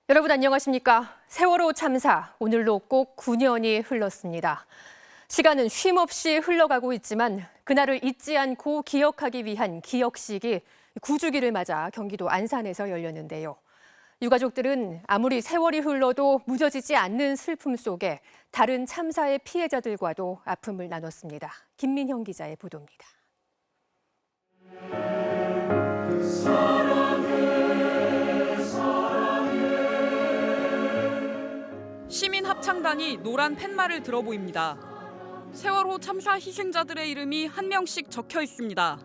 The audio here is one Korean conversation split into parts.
여러분 안녕하십니까? 세월호 참사 오늘로 꼭 9년이 흘렀습니다. 시간은 쉼없이 흘러가고 있지만 그날을 잊지 않고 기억하기 위한 기억식이 9주기를 맞아 경기도 안산에서 열렸는데요. 유가족들은 아무리 세월이 흘러도 무뎌지지 않는 슬픔 속에 다른 참사의 피해자들과도 아픔을 나눴습니다. 김민형 기자의 보도입니다. 시민합창단이 노란 팻말을 들어 보입니다. 세월호 참사 희생자들의 이름이 한 명씩 적혀 있습니다.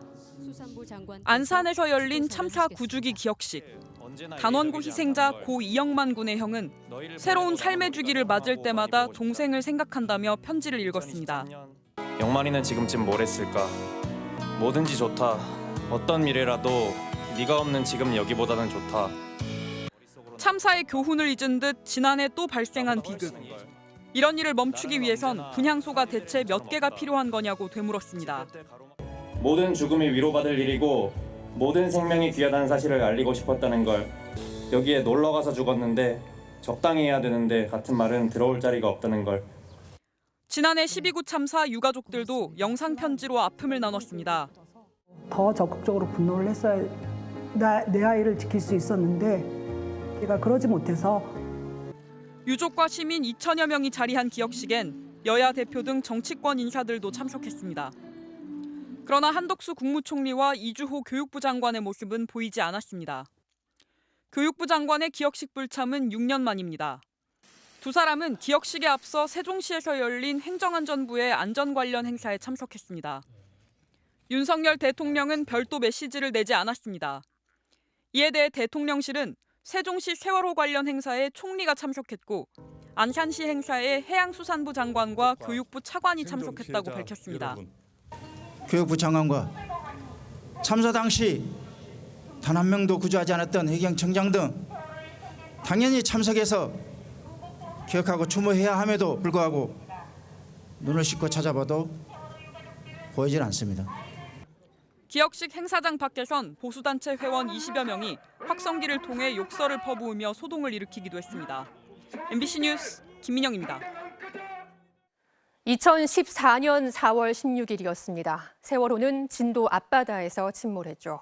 안산에서 열린 참사 9주기 기억식. 단원고 희생자 고 이영만 군의 형은 새로운 삶의 주기를 맞을 때마다 동생을 생각한다며 편지를 읽었습니다. 영만이는 지금쯤 뭘 했을까? 뭐든지 좋다. 어떤 미래라도 네가 없는 지금 여기보다는 좋다. 참사의 교훈을 잊은 듯 지난해 또 발생한 비극. 이런 일을 멈추기 위해선 분향소가 대체 몇 개가 필요한 거냐고 되물었습니다. 모든 죽음이 위로받을 일이고 모든 생명이 귀하다는 사실을 알리고 싶었다는 걸. 여기에 놀러가서 죽었는데 적당히 해야 되는데 같은 말은 들어올 자리가 없다는 걸. 지난해 12구 참사 유가족들도 영상 편지로 아픔을 나눴습니다. 더 적극적으로 분노를 했어야 내 아이를 지킬 수 있었는데 제가 그러지 못해서. 유족과 시민 2천여 명이 자리한 기억식엔 여야 대표 등 정치권 인사들도 참석했습니다. 그러나 한덕수 국무총리와 이주호 교육부 장관의 모습은 보이지 않았습니다. 교육부 장관의 기억식 불참은 6년 만입니다. 두 사람은 기억식에 앞서 세종시에서 열린 행정안전부의 안전 관련 행사에 참석했습니다. 윤석열 대통령은 별도 메시지를 내지 않았습니다. 이에 대해 대통령실은 세종시 세월호 관련 행사에 총리가 참석했고 안산시 행사에 해양수산부 장관과 교육부 차관이 참석했다고 밝혔습니다. 교육부 장관과 참사 당시 단 한 명도 구조하지 않았던 해경청장 등 당연히 참석해서 기억하고 추모해야 함에도 불구하고 눈을 씻고 찾아봐도 보이질 않습니다. 기억식 행사장 밖에선 보수단체 회원 20여 명이 확성기를 통해 욕설을 퍼부으며 소동을 일으키기도 했습니다. MBC 뉴스 김민영입니다. 2014년 4월 16일이었습니다. 세월호는 진도 앞바다에서 침몰했죠.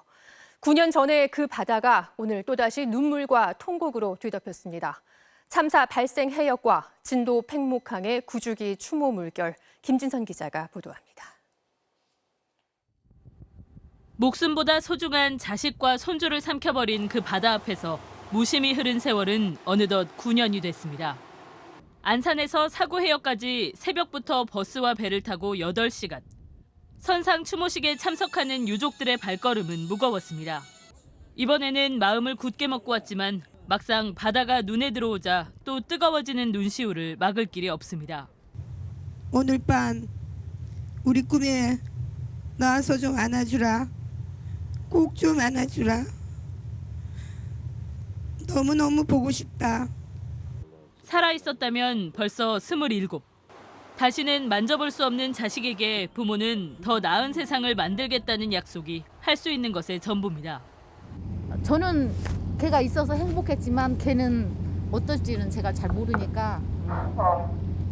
9년 전에 그 바다가 오늘 또다시 눈물과 통곡으로 뒤덮였습니다. 참사 발생 해역과 진도 팽목항의 9주기 추모 물결, 김진선 기자가 보도합니다. 목숨보다 소중한 자식과 손주를 삼켜버린 그 바다 앞에서 무심히 흐른 세월은 어느덧 9년이 됐습니다. 안산에서 사고 해역까지 새벽부터 버스와 배를 타고 8시간. 선상 추모식에 참석하는 유족들의 발걸음은 무거웠습니다. 이번에는 마음을 굳게 먹고 왔지만 막상 바다가 눈에 들어오자 또 뜨거워지는 눈시울을 막을 길이 없습니다. 오늘 밤 우리 꿈에 나와서 좀 안아주라. 꼭 좀 안아주라. 너무너무 보고 싶다. 살아있었다면 벌써 27. 다시는 만져볼 수 없는 자식에게 부모는 더 나은 세상을 만들겠다는 약속이 할 수 있는 것의 전부입니다. 저는 걔가 있어서 행복했지만 걔는 어떨지는 제가 잘 모르니까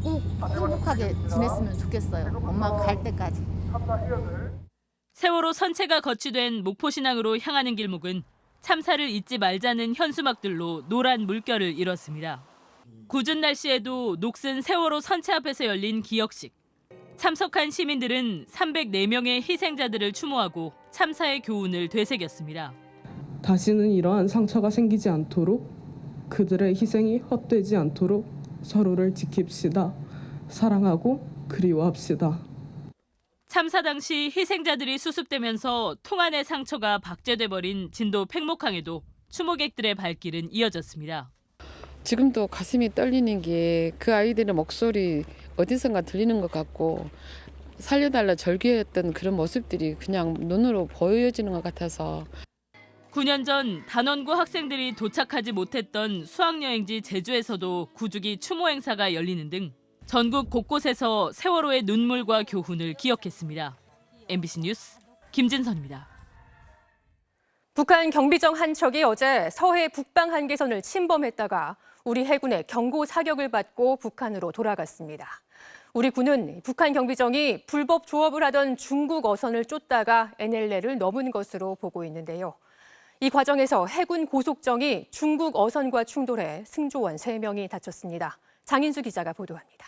꼭 행복하게 지냈으면 좋겠어요. 엄마가 갈 때까지. 세월호 선체가 거치된 목포신항으로 향하는 길목은 참사를 잊지 말자는 현수막들로 노란 물결을 이뤘습니다. 궂은 날씨에도 녹슨 세월호 선체 앞에서 열린 기억식. 참석한 시민들은 304명의 희생자들을 추모하고 참사의 교훈을 되새겼습니다. 다시는 이러한 상처가 생기지 않도록 그들의 희생이 헛되지 않도록 서로를 지킵시다. 사랑하고 그리워합시다. 참사 당시 희생자들이 수습되면서 통안의 상처가 박제돼버린 진도 팽목항에도 추모객들의 발길은 이어졌습니다. 지금도 가슴이 떨리는 게 그 아이들의 목소리 어디선가 들리는 것 같고 살려달라 절규했던 그런 모습들이 그냥 눈으로 보여지는 것 같아서. 9년 전 단원고 학생들이 도착하지 못했던 수학여행지 제주에서도 9주기 추모 행사가 열리는 등 전국 곳곳에서 세월호의 눈물과 교훈을 기억했습니다. MBC 뉴스 김진선입니다. 북한 경비정 한 척이 어제 서해 북방 한계선을 침범했다가 우리 해군의 경고 사격을 받고 북한으로 돌아갔습니다. 우리 군은 북한 경비정이 불법 조업을 하던 중국 어선을 쫓다가 NLL을 넘은 것으로 보고 있는데요. 이 과정에서 해군 고속정이 중국 어선과 충돌해 승조원 3명이 다쳤습니다. 장인수 기자가 보도합니다.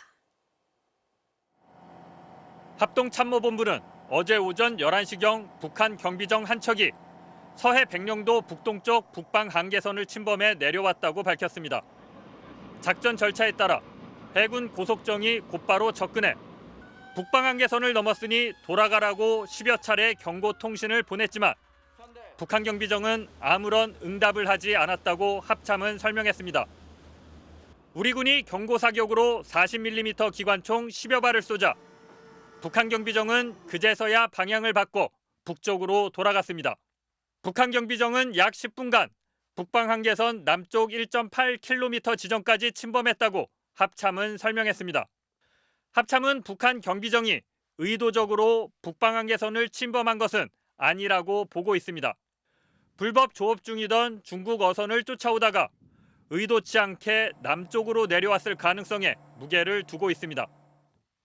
합동참모본부는 어제 오전 11시경 북한 경비정 한 척이 서해 백령도 북동쪽 북방 한계선을 침범해 내려왔다고 밝혔습니다. 작전 절차에 따라 해군 고속정이 곧바로 접근해 북방 한계선을 넘었으니 돌아가라고 10여 차례 경고 통신을 보냈지만 북한 경비정은 아무런 응답을 하지 않았다고 합참은 설명했습니다. 우리 군이 경고 사격으로 40mm 기관총 10여 발을 쏘자 북한 경비정은 그제서야 방향을 바꿔 북쪽으로 돌아갔습니다. 북한 경비정은 약 10분간 북방 한계선 남쪽 1.8km 지점까지 침범했다고 합참은 설명했습니다. 합참은 북한 경비정이 의도적으로 북방 한계선을 침범한 것은 아니라고 보고 있습니다. 불법 조업 중이던 중국 어선을 쫓아오다가 의도치 않게 남쪽으로 내려왔을 가능성에 무게를 두고 있습니다.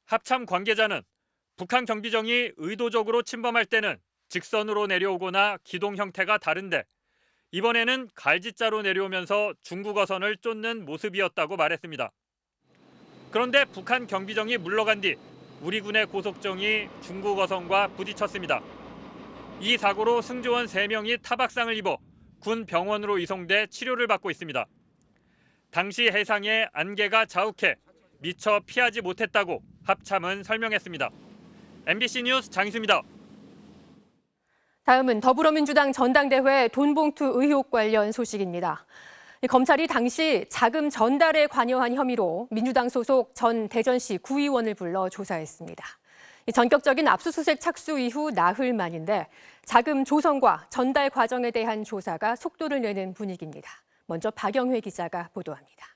합참 관계자는 북한 경비정이 의도적으로 침범할 때는 직선으로 내려오거나 기동 형태가 다른데 이번에는 갈지자로 내려오면서 중국 어선을 쫓는 모습이었다고 말했습니다. 그런데 북한 경비정이 물러간 뒤 우리 군의 고속정이 중국 어선과 부딪혔습니다. 이 사고로 승조원 3명이 타박상을 입어 군 병원으로 이송돼 치료를 받고 있습니다. 당시 해상에 안개가 자욱해 미처 피하지 못했다고 합참은 설명했습니다. MBC 뉴스 장희수입니다. 다음은 더불어민주당 전당대회 돈봉투 의혹 관련 소식입니다. 검찰이 당시 자금 전달에 관여한 혐의로 민주당 소속 전 대전시 구의원을 불러 조사했습니다. 전격적인 압수수색 착수 이후 나흘 만인데 자금 조성과 전달 과정에 대한 조사가 속도를 내는 분위기입니다. 먼저 박영회 기자가 보도합니다.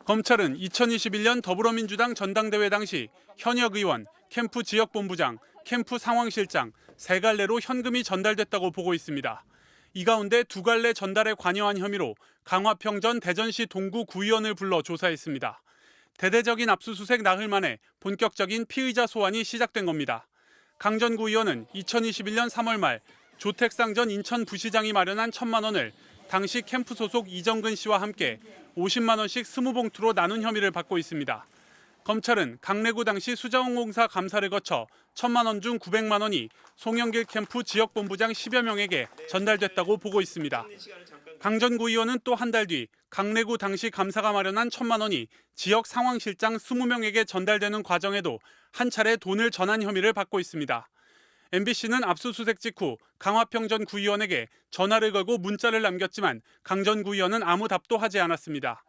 검찰은 2021년 더불어민주당 전당대회 당시 현역 의원, 캠프 지역본부장, 캠프 상황실장 3갈래로 현금이 전달됐다고 보고 있습니다. 이 가운데 2갈래 전달에 관여한 혐의로 강화평 전 대전시 동구 구의원을 불러 조사했습니다. 대대적인 압수수색 나흘 만에 본격적인 피의자 소환이 시작된 겁니다. 강 전 구의원은 2021년 3월 말 조택상전 인천부시장이 마련한 1,000만 원을 당시 캠프 소속 이정근 씨와 함께 50만 원씩 20봉투로 나눈 혐의를 받고 있습니다. 검찰은 강래구 당시 수자원공사 감사를 거쳐 1,000만 원 중 900만 원이 송영길 캠프 지역본부장 10여 명에게 전달됐다고 보고 있습니다. 강 전 구의원은 또 한 달 뒤 강래구 당시 감사가 마련한 1,000만 원이 지역 상황실장 20명에게 전달되는 과정에도 한 차례 돈을 전한 혐의를 받고 있습니다. MBC는 압수수색 직후 강화평 전 구의원에게 전화를 걸고 문자를 남겼지만 강 전 구의원은 아무 답도 하지 않았습니다.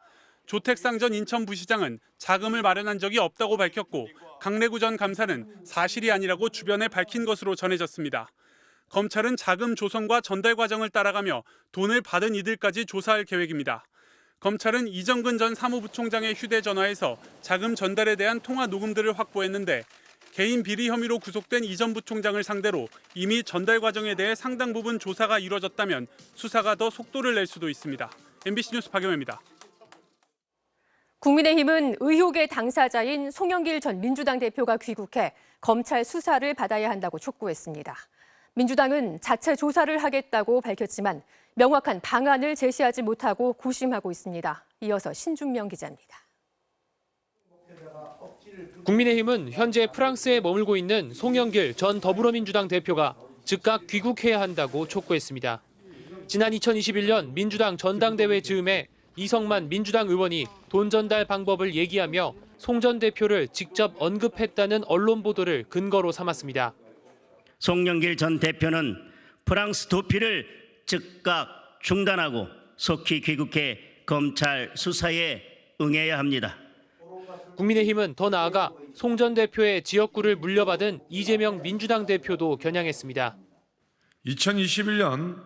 조택상전 인천부시장은 자금을 마련한 적이 없다고 밝혔고 강래구 전 감사는 사실이 아니라고 주변에 밝힌 것으로 전해졌습니다. 검찰은 자금 조성과 전달 과정을 따라가며 돈을 받은 이들까지 조사할 계획입니다. 검찰은 이정근 전 사무부총장의 휴대전화에서 자금 전달에 대한 통화 녹음들을 확보했는데 개인 비리 혐의로 구속된 이 전 부총장을 상대로 이미 전달 과정에 대해 상당 부분 조사가 이뤄졌다면 수사가 더 속도를 낼 수도 있습니다. MBC 뉴스 박영회입니다. 국민의힘은 의혹의 당사자인 송영길 전 민주당 대표가 귀국해 검찰 수사를 받아야 한다고 촉구했습니다. 민주당은 자체 조사를 하겠다고 밝혔지만 명확한 방안을 제시하지 못하고 고심하고 있습니다. 이어서 신중명 기자입니다. 국민의힘은 현재 프랑스에 머물고 있는 송영길 전 더불어민주당 대표가 즉각 귀국해야 한다고 촉구했습니다. 지난 2021년 민주당 전당대회 즈음에 이성만 민주당 의원이 돈 전달 방법을 얘기하며 송 전 대표를 직접 언급했다는 언론 보도를 근거로 삼았습니다. 송영길 전 대표는 프랑스 도피를 즉각 중단하고 속히 귀국해 검찰 수사에 응해야 합니다. 국민의힘은 더 나아가 송 전 대표의 지역구를 물려받은 이재명 민주당 대표도 겨냥했습니다. 2021년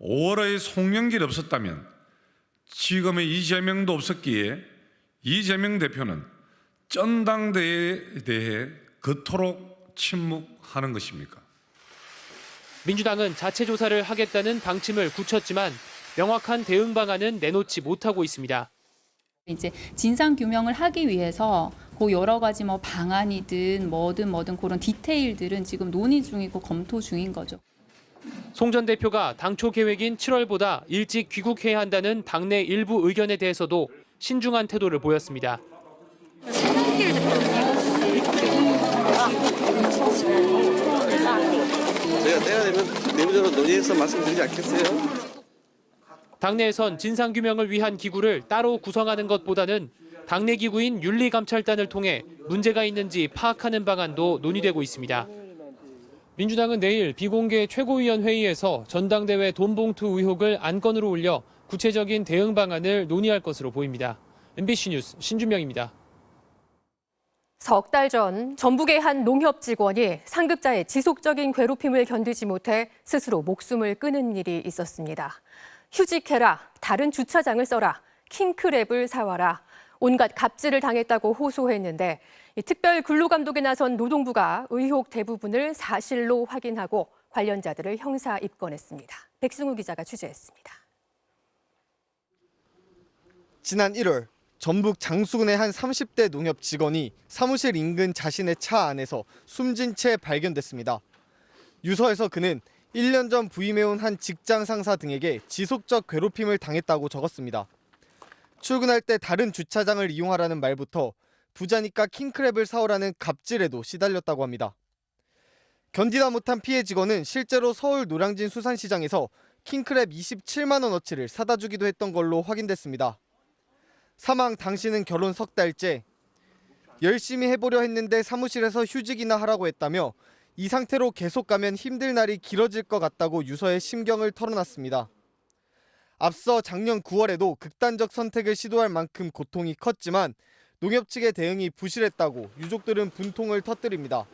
5월의 송영길이 없었다면 지금의 이재명도 없었기에 이재명 대표는 전당대회에 대해 그토록 침묵하는 것입니까? 민주당은 자체 조사를 하겠다는 방침을 굳혔지만 명확한 대응 방안은 내놓지 못하고 있습니다. 이제 진상 규명을 하기 위해서 그 여러 가지 뭐 방안이든 뭐든 그런 디테일들은 지금 논의 중이고 검토 중인 거죠. 송 전 대표가 당초 계획인 7월보다 일찍 귀국해야 한다는 당내 일부 의견에 대해서도 신중한 태도를 보였습니다. 제가 때가 되면 내부적으로 논의해서 말씀드리지 않겠어요? 당내에선 진상규명을 위한 기구를 따로 구성하는 것보다는 당내 기구인 윤리감찰단을 통해 문제가 있는지 파악하는 방안도 논의되고 있습니다. 민주당은 내일 비공개 최고위원 회의에서 전당대회 돈봉투 의혹을 안건으로 올려 구체적인 대응 방안을 논의할 것으로 보입니다. MBC 뉴스 신준명입니다. 석 달 전 전북의 한 농협 직원이 상급자의 지속적인 괴롭힘을 견디지 못해 스스로 목숨을 끊은 일이 있었습니다. 휴직해라, 다른 주차장을 써라, 킹크랩을 사와라, 온갖 갑질을 당했다고 호소했는데 특별 근로감독에 나선 노동부가 의혹 대부분을 사실로 확인하고 관련자들을 형사 입건했습니다. 백승우 기자가 취재했습니다. 지난 1월 전북 장수군의 한 30대 농협 직원이 사무실 인근 자신의 차 안에서 숨진 채 발견됐습니다. 유서에서 그는 1년 전 부임해온 한 직장 상사 등에게 지속적 괴롭힘을 당했다고 적었습니다. 출근할 때 다른 주차장을 이용하라는 말부터 부자니까 킹크랩을 사오라는 갑질에도 시달렸다고 합니다. 견디다 못한 피해 직원은 실제로 서울 노량진 수산시장에서 킹크랩 27만 원어치를 사다 주기도 했던 걸로 확인됐습니다. 사망 당시는 결혼 석 달째. 열심히 해보려 했는데 사무실에서 휴직이나 하라고 했다며 이 상태로 계속 가면 힘들 날이 길어질 것 같다고 유서에 심경을 털어놨습니다. 앞서 작년 9월에도 극단적 선택을 시도할 만큼 고통이 컸지만 농협 측의 대응이 부실했다고 유족들은 분통을 터뜨립니다.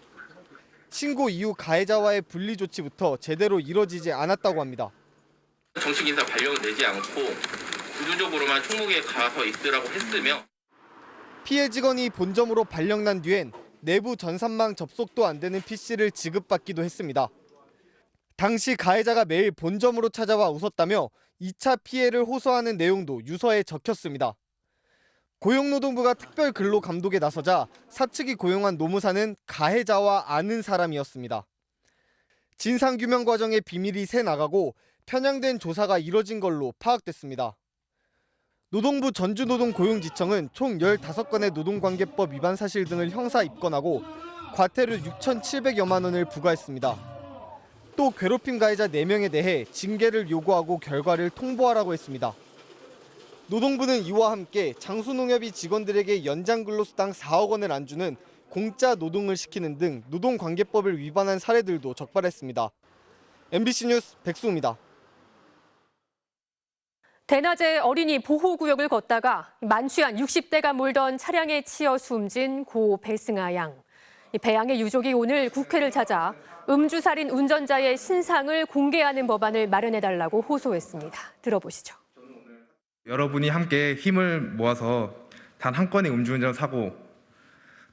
신고 이후 가해자와의 분리 조치부터 제대로 이뤄지지 않았다고 합니다. 정식 인사 발령을 내지 않고 구조적으로만 총무계에 가서 있으라고 했으며 피해 직원이 본점으로 발령난 뒤엔 내부 전산망 접속도 안 되는 PC를 지급받기도 했습니다. 당시 가해자가 매일 본점으로 찾아와 웃었다며 2차 피해를 호소하는 내용도 유서에 적혔습니다. 고용노동부가 특별 근로 감독에 나서자 사측이 고용한 노무사는 가해자와 아는 사람이었습니다. 진상규명 과정에 비밀이 새나가고 편향된 조사가 이뤄진 걸로 파악됐습니다. 노동부 전주노동고용지청은 총 15건의 노동관계법 위반 사실 등을 형사 입건하고 과태료 6,700여만 원을 부과했습니다. 또 괴롭힘 가해자 4명에 대해 징계를 요구하고 결과를 통보하라고 했습니다. 노동부는 이와 함께 장수농협이 직원들에게 연장근로수당 4억 원을 안 주는 공짜 노동을 시키는 등 노동관계법을 위반한 사례들도 적발했습니다. MBC 뉴스 백수입니다. 대낮에 어린이 보호구역을 걷다가 만취한 60대가 몰던 차량에 치여 숨진 고 배승아 양. 배양의 유족이 오늘 국회를 찾아 음주살인 운전자의 신상을 공개하는 법안을 마련해달라고 호소했습니다. 들어보시죠. 여러분이 함께 힘을 모아서 단 한 건의 음주운전 사고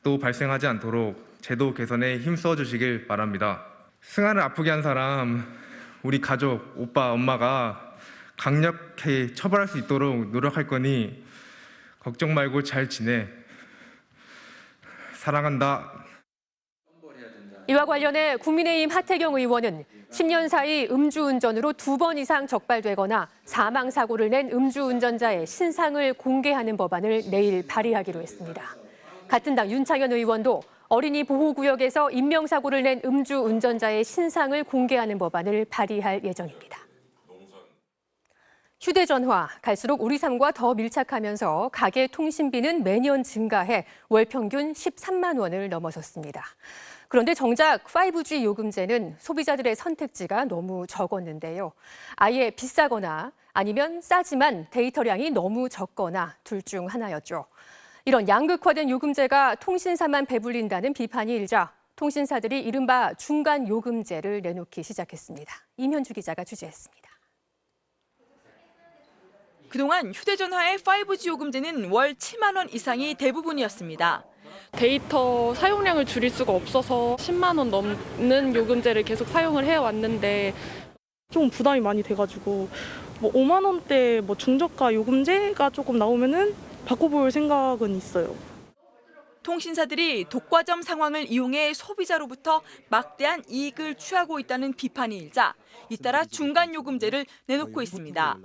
또 발생하지 않도록 제도 개선에 힘써 주시길 바랍니다. 승아를 아프게 한 사람, 우리 가족, 오빠, 엄마가 강력히 처벌할 수 있도록 노력할 거니 걱정 말고 잘 지내. 사랑한다. 이와 관련해 국민의힘 하태경 의원은 10년 사이 음주운전으로 2번 이상 적발되거나 사망사고를 낸 음주운전자의 신상을 공개하는 법안을 내일 발의하기로 했습니다. 같은 당 윤창현 의원도 어린이 보호구역에서 인명사고를 낸 음주운전자의 신상을 공개하는 법안을 발의할 예정입니다. 휴대전화, 갈수록 우리 삶과 더 밀착하면서 가계 통신비는 매년 증가해 월 평균 13만 원을 넘어섰습니다. 그런데 정작 5G 요금제는 소비자들의 선택지가 너무 적었는데요. 아예 비싸거나 아니면 싸지만 데이터량이 너무 적거나 둘 중 하나였죠. 이런 양극화된 요금제가 통신사만 배불린다는 비판이 일자 통신사들이 이른바 중간 요금제를 내놓기 시작했습니다. 임현주 기자가 취재했습니다. 그동안 휴대전화의 5G 요금제는 월 7만 원 이상이 대부분이었습니다. 데이터 사용량을 줄일 수가 없어서 10만 원 넘는 요금제를 계속 사용을 해왔는데 좀 부담이 많이 돼가지고 5만 원대 중저가 요금제가 조금 나오면은 바꿔볼 생각은 있어요. 통신사들이 독과점 상황을 이용해 소비자로부터 막대한 이익을 취하고 있다는 비판이 일자 잇따라 중간 요금제를 내놓고 있습니다.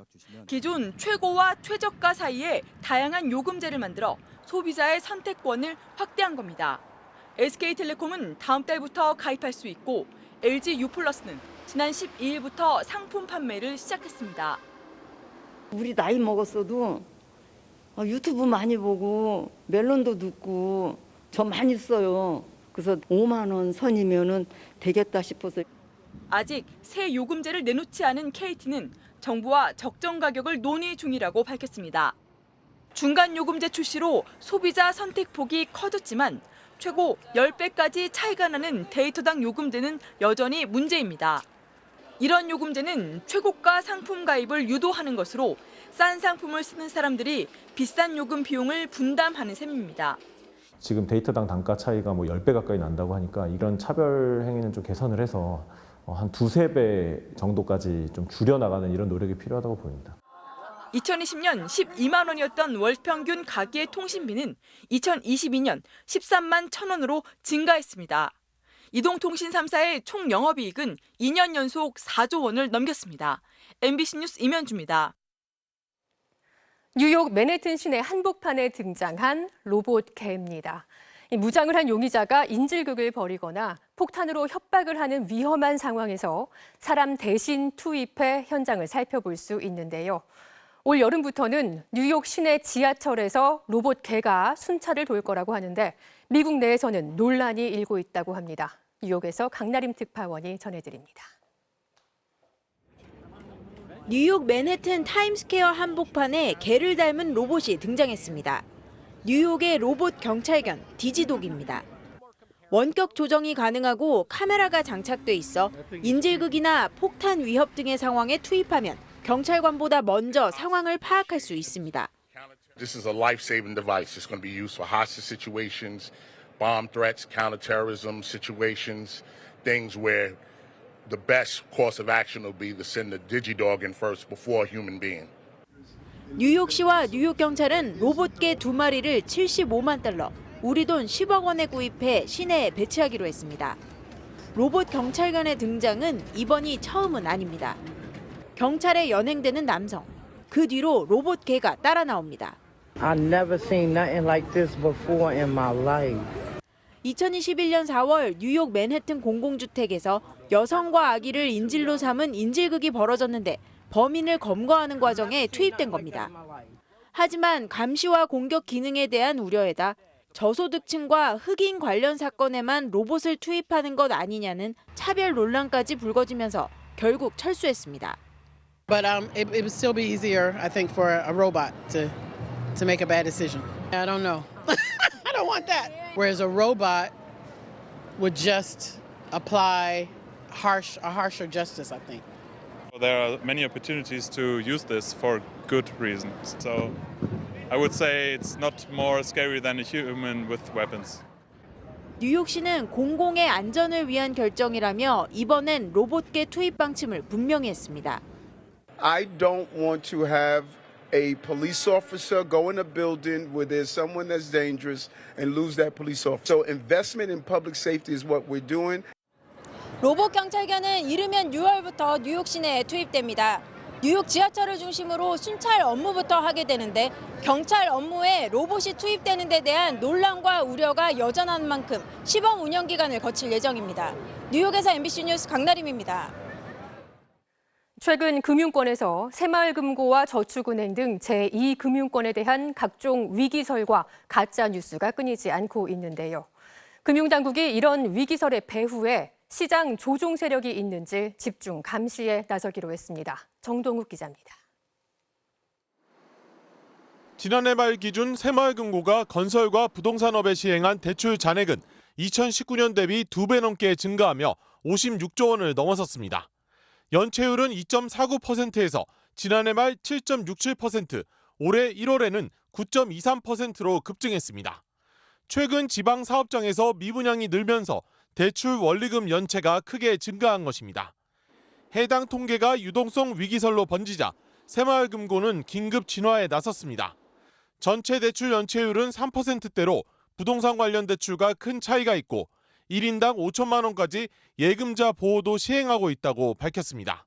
기존 최고와 최저가 사이에 다양한 요금제를 만들어 소비자의 선택권을 확대한 겁니다. SK텔레콤은 다음 달부터 가입할 수 있고 LG U+는 지난 12일부터 상품 판매를 시작했습니다. 우리 나이 먹었어도 유튜브 많이 보고 멜론도 듣고 저 많이 써요. 그래서 5만 원 선이면은 되겠다 싶어서. 아직 새 요금제를 내놓지 않은 KT는 정부와 적정 가격을 논의 중이라고 밝혔습니다. 중간 요금제 출시로 소비자 선택폭이 커졌지만 최고 10배까지 차이가 나는 데이터당 요금제는 여전히 문제입니다. 이런 요금제는 최고가 상품 가입을 유도하는 것으로 싼 상품을 쓰는 사람들이 비싼 요금 비용을 분담하는 셈입니다. 지금 데이터당 단가 차이가 10배 가까이 난다고 하니까 이런 차별 행위는 좀 개선을 해서 한 2~3배 정도까지 좀 줄여나가는 이런 노력이 필요하다고 보입니다. 2020년 12만 원이었던 월 평균 가계 통신비는 2022년 13만 1,000원으로 증가했습니다. 이동통신 3사의 총 영업이익은 2년 연속 4조 원을 넘겼습니다. MBC 뉴스 임현주입니다. 뉴욕 맨해튼 시내 한복판에 등장한 로봇 개입니다. 무장을 한 용의자가 인질극을 벌이거나 폭탄으로 협박을 하는 위험한 상황에서 사람 대신 투입해 현장을 살펴볼 수 있는데요. 올 여름부터는 뉴욕 시내 지하철에서 로봇 개가 순찰을 돌 거라고 하는데 미국 내에서는 논란이 일고 있다고 합니다. 뉴욕에서 강나림 특파원이 전해드립니다. 뉴욕 맨해튼 타임스퀘어 한복판에 개를 닮은 로봇이 등장했습니다. 뉴욕의 로봇 경찰견 디지독입니다. 원격 조정이 가능하고 카메라가 장착돼 있어 인질극이나 폭탄 위협 등의 상황에 투입하면 경찰관보다 먼저 상황을 파악할 수 있습니다. This is a life-saving device. It's going to be used for hostage situations, bomb threats, counterterrorism situations, things where the best course of action will be to send the digidog in first before a human being. 뉴욕시와 뉴욕경찰은 로봇개 2마리를 75만 달러, 우리 돈 10억 원에 구입해 시내에 배치하기로 했습니다. 로봇 경찰관의 등장은 이번이 처음은 아닙니다. 경찰에 연행되는 남성, 그 뒤로 로봇 개가 따라 나옵니다. I've never seen nothing like this before in my life. 2021년 4월 뉴욕 맨해튼 공공주택에서 여성과 아기를 인질로 삼은 인질극이 벌어졌는데 범인을 검거하는 과정에 투입된 겁니다. 하지만 감시와 공격 기능에 대한 우려에다 저소득층과 흑인 관련 사건에만 로봇을 투입하는 것 아니냐는 차별 논란까지 불거지면서 결국 철수했습니다. But it would still be easier, I think, for a robot to make a bad decision. I don't know. I don't want that. Whereas a robot would just apply a harsher justice, I think. There are many opportunities to use this for good reasons. So I would say it's not more scary than a human with weapons. 뉴욕시는 공공의 안전을 위한 결정이라며 이번엔 로봇개 투입 방침을 분명히 했습니다. I don't want to have a police officer go in a building where there's someone that's dangerous and lose that police officer. So investment in public safety is what we're doing. 로봇 경찰견은 이르면 6월부터 뉴욕 시내에 투입됩니다. 뉴욕 지하철을 중심으로 순찰 업무부터 하게 되는데 경찰 업무에 로봇이 투입되는 데 대한 논란과 우려가 여전한 만큼 시범 운영 기간을 거칠 예정입니다. 뉴욕에서 MBC 뉴스 강나림입니다. 최근 금융권에서 새마을금고와 저축은행 등 제2금융권에 대한 각종 위기설과 가짜 뉴스가 끊이지 않고 있는데요. 금융당국이 이런 위기설의 배후에 시장 조종 세력이 있는지 집중 감시에 나서기로 했습니다. 정동욱 기자입니다. 지난해 말 기준 새마을금고가 건설과 부동산업에 시행한 대출 잔액은 2019년 대비 2배 넘게 증가하며 56조 원을 넘어섰습니다. 연체율은 2.49%에서 지난해 말 7.67%, 올해 1월에는 9.23%로 급증했습니다. 최근 지방 사업장에서 미분양이 늘면서 대출 원리금 연체가 크게 증가한 것입니다. 해당 통계가 유동성 위기설로 번지자 새마을금고는 긴급 진화에 나섰습니다. 전체 대출 연체율은 3%대로 부동산 관련 대출과 큰 차이가 있고 1인당 5천만 원까지 예금자 보호도 시행하고 있다고 밝혔습니다.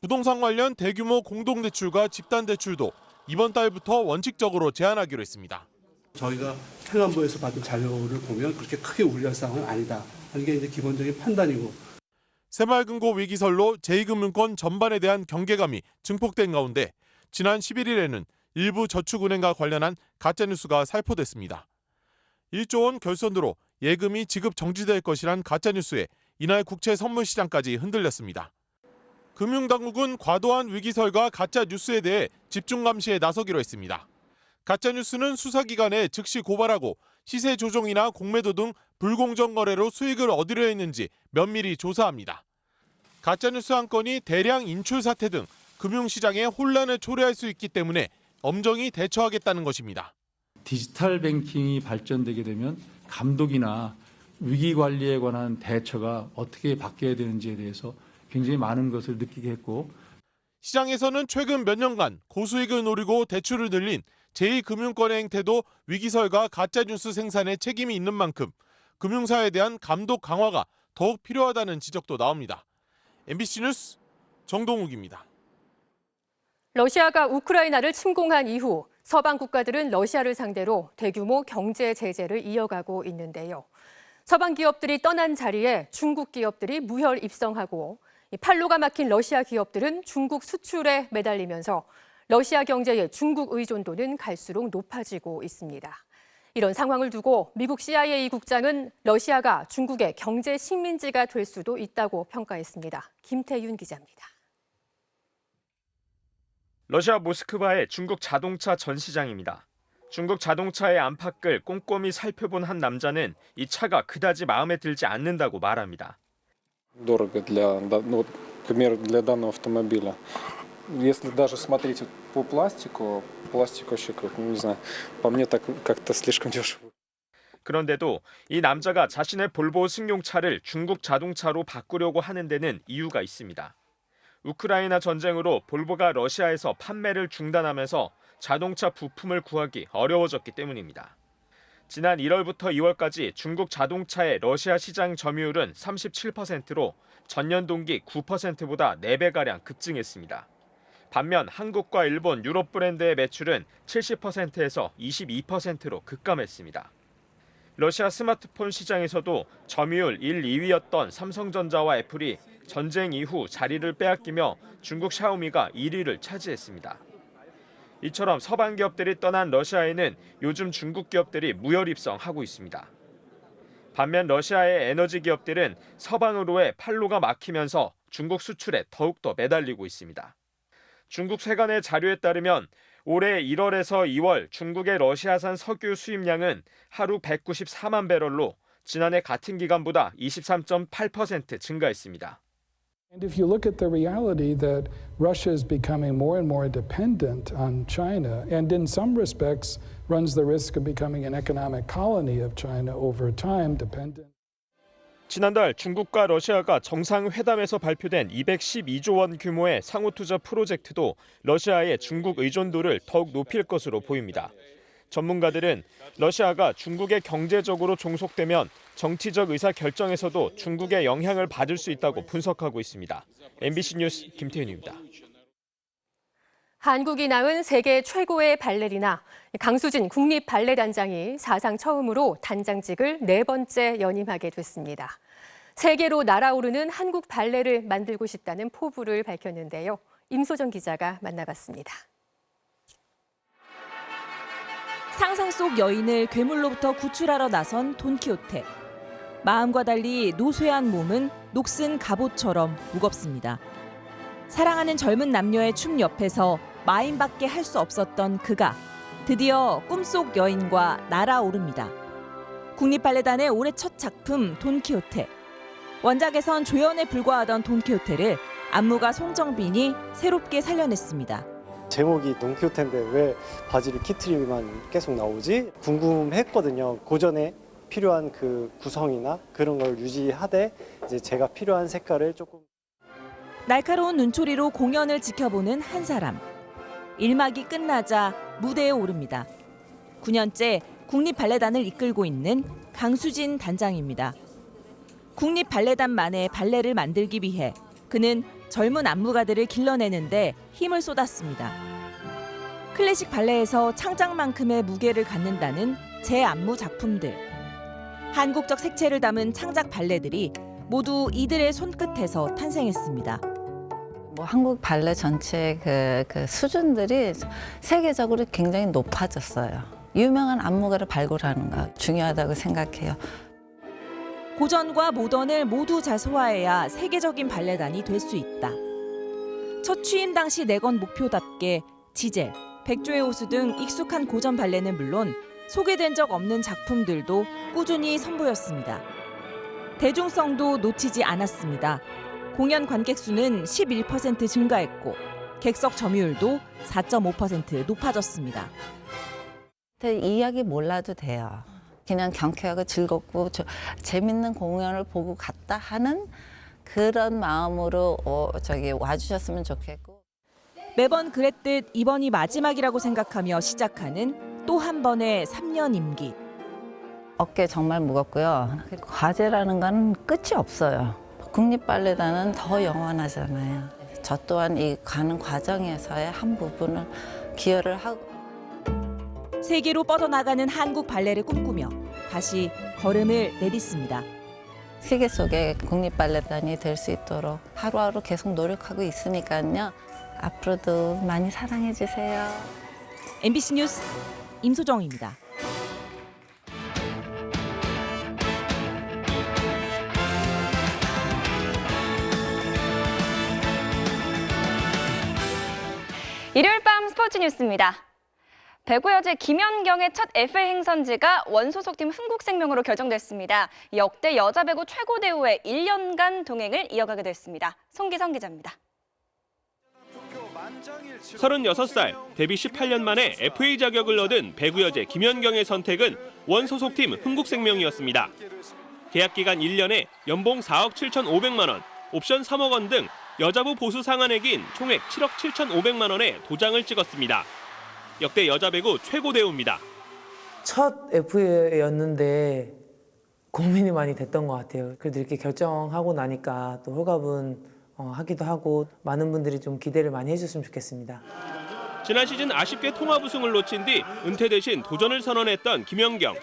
부동산 관련 대규모 공동대출과 집단대출도 이번 달부터 원칙적으로 제한하기로 했습니다. 저희가 행안부에서 받은 자료를 보면 그렇게 크게 우려할 상황은 아니다 하는 게 이제 기본적인 판단이고. 새마을금고 위기설로 제2금융권 전반에 대한 경계감이 증폭된 가운데 지난 11일에는 일부 저축은행과 관련한 가짜뉴스가 살포됐습니다. 1조 원 결손으로 예금이 지급 정지될 것이란 가짜뉴스에 이날 국채 선물 시장까지 흔들렸습니다. 금융당국은 과도한 위기설과 가짜뉴스에 대해 집중 감시에 나서기로 했습니다. 가짜뉴스는 수사기관에 즉시 고발하고 시세 조종이나 공매도 등 불공정 거래로 수익을 얻으려 했는지 면밀히 조사합니다. 가짜뉴스 한 건이 대량 인출 사태 등 금융시장에 혼란을 초래할 수 있기 때문에 엄정히 대처하겠다는 것입니다. 디지털 뱅킹이 발전되게 되면 감독이나 위기 관리에 관한 대처가 어떻게 바뀌어야 되는지에 대해서 굉장히 많은 것을 느끼게 했고, 시장에서는 최근 몇 년간 고수익을 노리고 대출을 늘린 제2금융권의 행태도 위기설과 가짜뉴스 생산에 책임이 있는 만큼 금융사에 대한 감독 강화가 더욱 필요하다는 지적도 나옵니다. MBC 뉴스 정동욱입니다. 러시아가 우크라이나를 침공한 이후 서방 국가들은 러시아를 상대로 대규모 경제 제재를 이어가고 있는데요. 서방 기업들이 떠난 자리에 중국 기업들이 무혈 입성하고 팔로가 막힌 러시아 기업들은 중국 수출에 매달리면서 러시아 경제의 중국 의존도는 갈수록 높아지고 있습니다. 이런 상황을 두고 미국 CIA 국장은 러시아가 중국의 경제 식민지가 될 수도 있다고 평가했습니다. 김태윤 기자입니다. 러시아 모스크바의 중국 자동차 전시장입니다. 중국 자동차의 안팎을 꼼꼼히 살펴본 한 남자는 이 차가 그다지 마음에 들지 않는다고 말합니다. Дорого для, ну, к примеру, для данного автомобиля. Если даже смотреть по пластику, пластик вообще, не знаю, по мне так как-то слишком дешево. 그런데도 이 남자가 자신의 볼보 승용차를 중국 자동차로 바꾸려고 하는 데는 이유가 있습니다. 우크라이나 전쟁으로 볼보가 러시아에서 판매를 중단하면서 자동차 부품을 구하기 어려워졌기 때문입니다. 지난 1월부터 2월까지 중국 자동차의 러시아 시장 점유율은 37%로 전년 동기 9%보다 4배가량 급증했습니다. 반면 한국과 일본, 유럽 브랜드의 매출은 70%에서 22%로 급감했습니다. 러시아 스마트폰 시장에서도 점유율 1, 2위였던 삼성전자와 애플이 전쟁 이후 자리를 빼앗기며 중국 샤오미가 1위를 차지했습니다. 이처럼 서방 기업들이 떠난 러시아에는 요즘 중국 기업들이 무혈 입성하고 있습니다. 반면 러시아의 에너지 기업들은 서방으로의 팔로가 막히면서 중국 수출에 더욱더 매달리고 있습니다. 중국 세관의 자료에 따르면 올해 1월에서 2월 중국의 러시아산 석유 수입량은 하루 194만 배럴로 지난해 같은 기간보다 23.8% 증가했습니다. And if you look at the reality that Russia is becoming more and more dependent on China, and in some respects runs the risk of becoming an economic colony of China over time, dependent. 지난달 중국과 러시아가 정상회담에서 발표된 212조 원 규모의 상호투자 프로젝트도 러시아의 중국 의존도를 더욱 높일 것으로 보입니다. 전문가들은 러시아가 중국에 경제적으로 종속되면 정치적 의사결정에서도 중국의 영향을 받을 수 있다고 분석하고 있습니다. MBC 뉴스 김태윤입니다. 한국이 낳은 세계 최고의 발레리나 강수진 국립발레단장이 사상 처음으로 단장직을 4번째 연임하게 됐습니다. 세계로 날아오르는 한국 발레를 만들고 싶다는 포부를 밝혔는데요. 임소정 기자가 만나봤습니다. 상상 속 여인을 괴물로부터 구출하러 나선 돈키호테. 마음과 달리 노쇠한 몸은 녹슨 갑옷처럼 무겁습니다. 사랑하는 젊은 남녀의 춤 옆에서 마임밖에 할 수 없었던 그가 드디어 꿈속 여인과 날아오릅니다. 국립발레단의 올해 첫 작품 돈키호테. 원작에선 조연에 불과하던 돈키호테를 안무가 송정빈이 새롭게 살려냈습니다. 제목이 돈키호테인데 왜 바지를 키트리만 계속 나오지? 궁금했거든요. 고전에 필요한 그 구성이나 그런 걸 유지하되 이제 제가 필요한 색깔을 조금. 날카로운 눈초리로 공연을 지켜보는 한 사람. 1막이 끝나자 무대에 오릅니다. 9년째 국립발레단을 이끌고 있는 강수진 단장입니다. 국립발레단만의 발레를 만들기 위해 그는 젊은 안무가들을 길러내는데 힘을 쏟았습니다. 클래식 발레에서 창작만큼의 무게를 갖는다는 제 안무 작품들. 한국적 색채를 담은 창작 발레들이 모두 이들의 손끝에서 탄생했습니다. 한국 발레 전체 그 수준들이 세계적으로 굉장히 높아졌어요. 유명한 안무가를 발굴하는 거 중요하다고 생각해요. 고전과 모던을 모두 잘 소화해야 세계적인 발레단이 될 수 있다. 첫 취임 당시 내건 목표답게 지젤, 백조의 호수 등 익숙한 고전 발레는 물론 소개된 적 없는 작품들도 꾸준히 선보였습니다. 대중성도 놓치지 않았습니다. 공연 관객 수는 11% 증가했고 객석 점유율도 4.5% 높아졌습니다. 이야기 몰라도 돼요. 그냥 경쾌하고 즐겁고 재밌는 공연을 보고 갔다 하는 그런 마음으로 와주셨으면 좋겠고. 매번 그랬듯 이번이 마지막이라고 생각하며 시작하는 또 한 번의 3년 임기. 어깨 정말 무겁고요. 과제라는 건 끝이 없어요. 국립발레단은 더 영원하잖아요. 저 또한 이 가는 과정에서의 한 부분을 기여를 하고. 세계로 뻗어나가는 한국 발레를 꿈꾸며 다시 걸음을 내딛습니다. 세계 속에 국립발레단이 될 수 있도록 하루하루 계속 노력하고 있으니까요. 앞으로도 많이 사랑해 주세요. MBC 뉴스 임소정입니다. 일요일 밤 스포츠 뉴스입니다. 배구 여제 김연경의 첫 FA 행선지가 원소속팀 흥국생명으로 결정됐습니다. 역대 여자 배구 최고 대우의 1년간 동행을 이어가게 됐습니다. 송기성 기자입니다. 36살, 데뷔 18년 만에 FA 자격을 얻은 배구 여제 김연경의 선택은 원소속팀 흥국생명이었습니다. 계약 기간 1년에 연봉 4억 7,500만 원, 옵션 3억 원 등 여자부 보수 상한액인 총액 7억 7,500만 원에 도장을 찍었습니다. 역대 여자 배구 최고 대우입니다. 첫 FA였는데 고민이 많이 됐던 것 같아요. 그래도 이렇게 결정하고 나니까 또 홀가분 하기도 하고 많은 분들이 좀 기대를 많이 해주셨으면 좋겠습니다. 지난 시즌 아쉽게 통합 우승을 놓친 뒤 은퇴 대신 도전을 선언했던 김연경.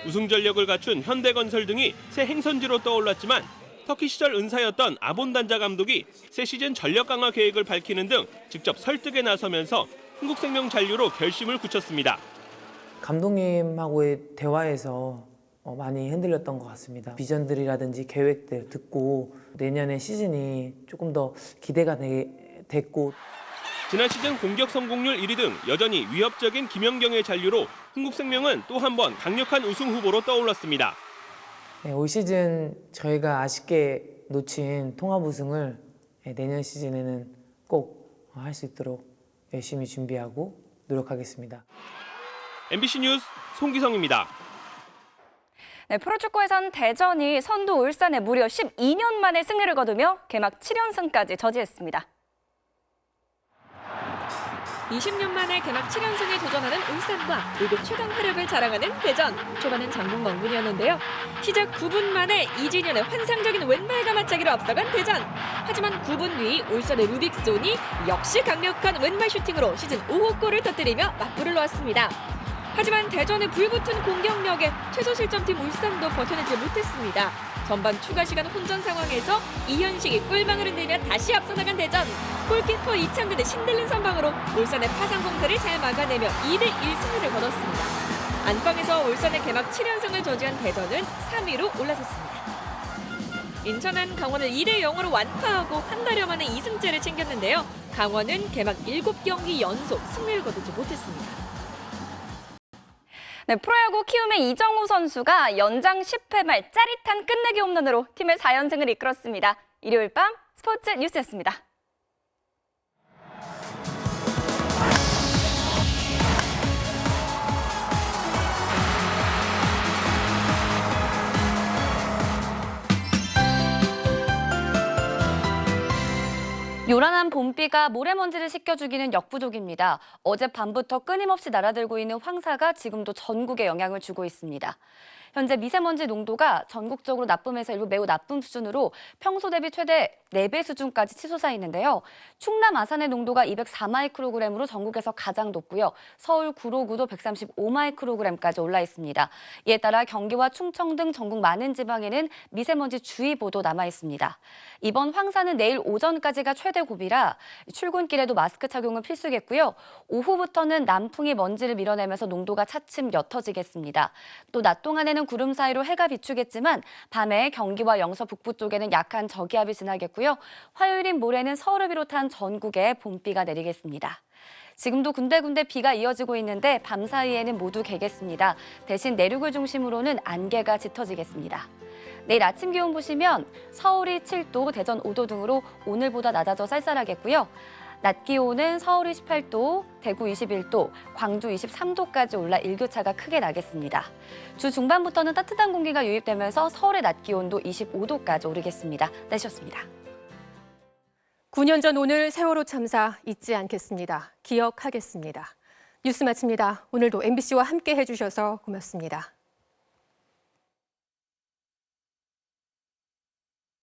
우승 전력을 갖춘 현대건설 등이 새 행선지로 떠올랐지만 터키 시절 은사였던 아본단자 감독이 새 시즌 전력 강화 계획을 밝히는 등 직접 설득에 나서면서 흥국생명 잔류로 결심을 굳혔습니다. 감독님하고의 대화에서 많이 흔들렸던 것 같습니다. 비전들이라든지 계획들 듣고 내년에 시즌이 조금 더 기대가 됐고. 지난 시즌 공격 성공률 1위 등 여전히 위협적인 김연경의 잔류로 흥국생명은 또 한 번 강력한 우승 후보로 떠올랐습니다. 네, 올 시즌 저희가 아쉽게 놓친 통합 우승을 내년 시즌에는 꼭 할 수 있도록 열심히 준비하고 노력하겠습니다. MBC 뉴스 송기성입니다. 네, 프로축구에선 대전이 선두 울산에 무려 12년 만에 승리를 거두며 개막 7연승까지 저지했습니다. 20년 만에 개막 7연승에 도전하는 울산과 1급 최강 화력을 자랑하는 대전. 초반은 장군 멍군이었는데요. 시작 9분 만에 이진현의 환상적인 왼발과 맞자기로 앞서간 대전. 하지만 9분 뒤 울산의 루빅손이 역시 강력한 왼발 슈팅으로 시즌 5호 골을 터뜨리며 맞불을 놓았습니다. 하지만 대전의 불붙은 공격력에 최소 실점팀 울산도 버텨내지 못했습니다. 전반 추가 시간 혼전 상황에서 이현식이 골망을 흔들며 다시 앞서 나간 대전. 골키퍼 이창근의 신들린 선방으로 울산의 파상 공세를 잘 막아내며 2대1 승리를 거뒀습니다. 안방에서 울산의 개막 7연승을 저지한 대전은 3위로 올라섰습니다. 인천은 강원을 2대0으로 완파하고 한 달여 만에 2승째를 챙겼는데요. 강원은 개막 7경기 연속 승리를 거두지 못했습니다. 네, 프로야구 키움의 이정우 선수가 연장 10회 말 짜릿한 끝내기 홈런으로 팀의 4연승을 이끌었습니다. 일요일 밤 스포츠 뉴스였습니다. 봄비가 모래먼지를 씻겨주기는 역부족입니다. 어젯밤부터 끊임없이 날아들고 있는 황사가 지금도 전국에 영향을 주고 있습니다. 현재 미세먼지 농도가 전국적으로 나쁨에서 일부 매우 나쁨 수준으로 평소 대비 최대 4배 수준까지 치솟아 있는데요. 충남 아산의 농도가 204마이크로그램으로 전국에서 가장 높고요. 서울 구로구도 135마이크로그램까지 올라 있습니다. 이에 따라 경기와 충청 등 전국 많은 지방에는 미세먼지 주의보도 남아 있습니다. 이번 황사는 내일 오전까지가 최대 고비라 출근길에도 마스크 착용은 필수겠고요. 오후부터는 남풍이 먼지를 밀어내면서 농도가 차츰 옅어지겠습니다. 또 낮 동안에는 구름 사이로 해가 비추겠지만 밤에 경기와 영서 북부 쪽에는 약한 저기압이 지나겠고요. 화요일인 모레는 서울을 비롯한 전국에 봄비가 내리겠습니다. 지금도 군데군데 비가 이어지고 있는데 밤 사이에는 모두 개겠습니다. 대신 내륙을 중심으로는 안개가 짙어지겠습니다. 내일 아침 기온 보시면 서울이 7도, 대전 5도 등으로 오늘보다 낮아져 쌀쌀하겠고요. 낮 기온은 서울이 18도, 대구 21도, 광주 23도까지 올라 일교차가 크게 나겠습니다. 주 중반부터는 따뜻한 공기가 유입되면서 서울의 낮 기온도 25도까지 오르겠습니다. 날씨였습니다. 9년 전 오늘 세월호 참사 잊지 않겠습니다. 기억하겠습니다. 뉴스 마칩니다. 오늘도 MBC와 함께 해주셔서 고맙습니다.